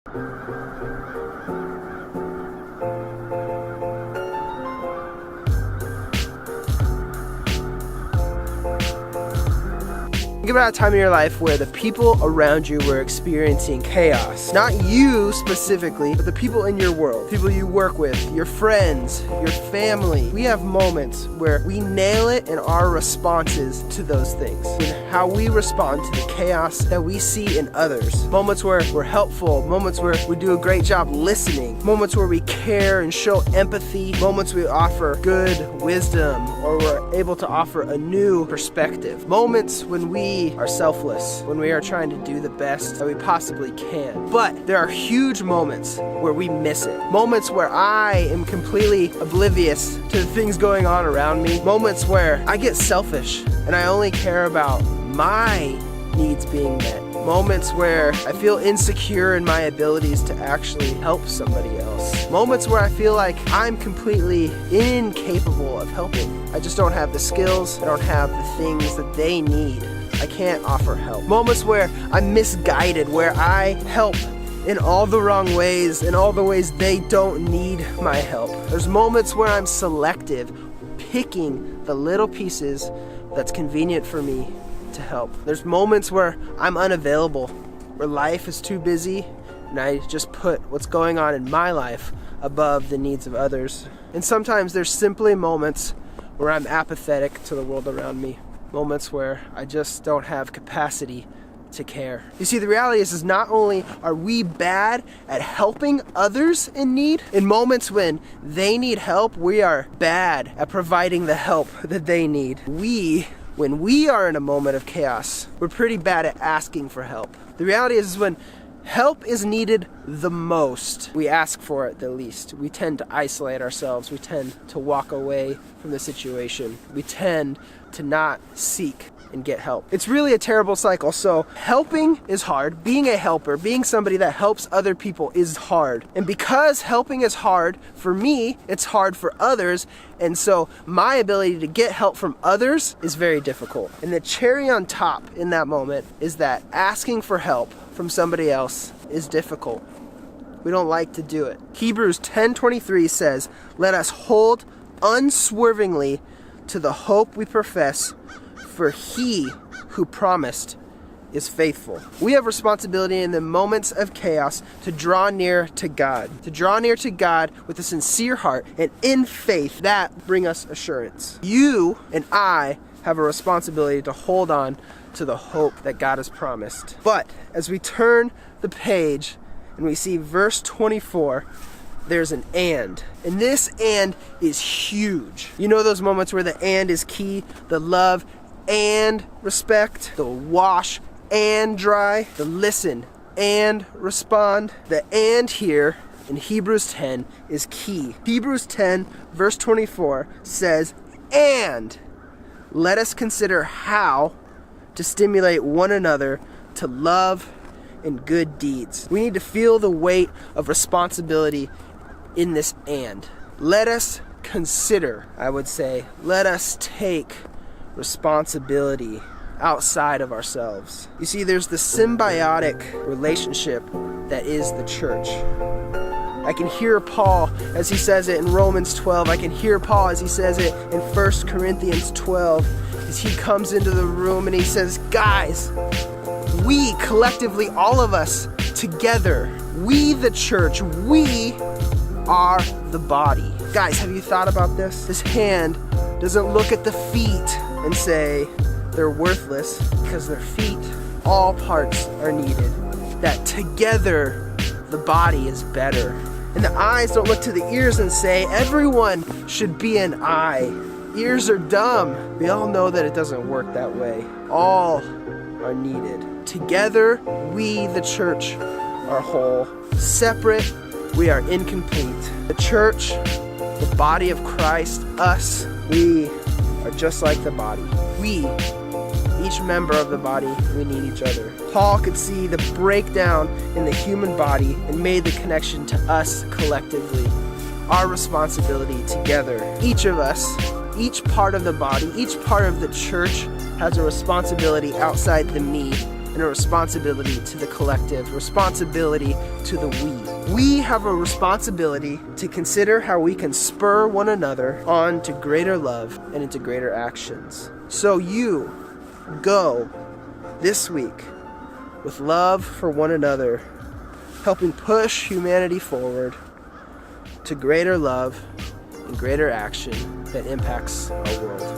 Think about a time in your life where the people around you were experiencing chaos. Not you specifically, but the people in your world. People you work with, your friends, your family. We have moments where we nail it in our responses to those things. And how we respond to the chaos that we see in others. Moments where we're helpful, moments where we do a great job listening, moments where we care and show empathy, moments we offer good wisdom, or we're able to offer a new perspective. Moments when we are selfless, when we are trying to do the best that we possibly can. But there are huge moments where we miss it. Moments where I am completely oblivious to the things going on around me. Moments where I get selfish and I only care about my needs being met. Moments where I feel insecure in my abilities to actually help somebody else. Moments where I feel like I'm completely incapable of helping. I just don't have the skills, I don't have the things that they need. I can't offer help. Moments where I'm misguided, where I help in all the wrong ways, in all the ways they don't need my help. There's moments where I'm selective, picking the little pieces that's convenient for me to help. There's moments where I'm unavailable, where life is too busy, and I just put what's going on in my life above the needs of others. And sometimes there's simply moments where I'm apathetic to the world around me. Moments where I just don't have capacity to care. You see, the reality is not only are we bad at helping others in need, in moments when they need help, we are bad at providing the help that they need. When we are in a moment of chaos, we're pretty bad at asking for help. The reality is when help is needed the most, we ask for it the least. We tend to isolate ourselves. We tend to walk away from the situation. We tend to not seek and get help. It's really a terrible cycle. So helping is hard. Being a helper, being somebody that helps other people is hard. And because helping is hard, for me, it's hard for others. And so my ability to get help from others is very difficult. And the cherry on top in that moment is that asking for help from somebody else is difficult. We don't like to do it. Hebrews 10:23 says, "Let us hold unswervingly to the hope we profess, for he who promised is faithful." We have responsibility in the moments of chaos to draw near to God, with a sincere heart and in faith that bring us assurance. You and I have a responsibility to hold on to the hope that God has promised. But as we turn the page and we see verse 24, there's an and. And this and is huge. You know those moments where the and is key? The love and respect, the wash and dry, the listen and respond. The and here in Hebrews 10 is key. Hebrews 10 verse 24 says, "And let us consider how to stimulate one another to love and good deeds." We need to feel the weight of responsibility in this and. Let us consider, I would say, let us take responsibility outside of ourselves. You see, there's the symbiotic relationship that is the church. I can hear Paul as he says it in Romans 12. I can hear Paul as he says it in 1 Corinthians 12. As he comes into the room and he says, guys, we collectively, all of us together, we the church, we are the body. Guys, have you thought about this? This hand doesn't look at the feet and say they're worthless, because their feet, all parts are needed. That together the body is better. And the eyes don't look to the ears and say everyone should be an eye. Ears are dumb. We all know that it doesn't work that way. All are needed. Together, we, the church, are whole. Separate, we are incomplete. The church, the body of Christ, us, we are just like the body. We, each member of the body, we need each other. Paul could see the breakdown in the human body and made the connection to us collectively. Our responsibility together. Each of us, each part of the body, each part of the church has a responsibility outside the me and and a responsibility to the collective, responsibility to the we. We have a responsibility to consider how we can spur one another on to greater love and into greater actions. So you go this week with love for one another, helping push humanity forward to greater love and greater action that impacts our world.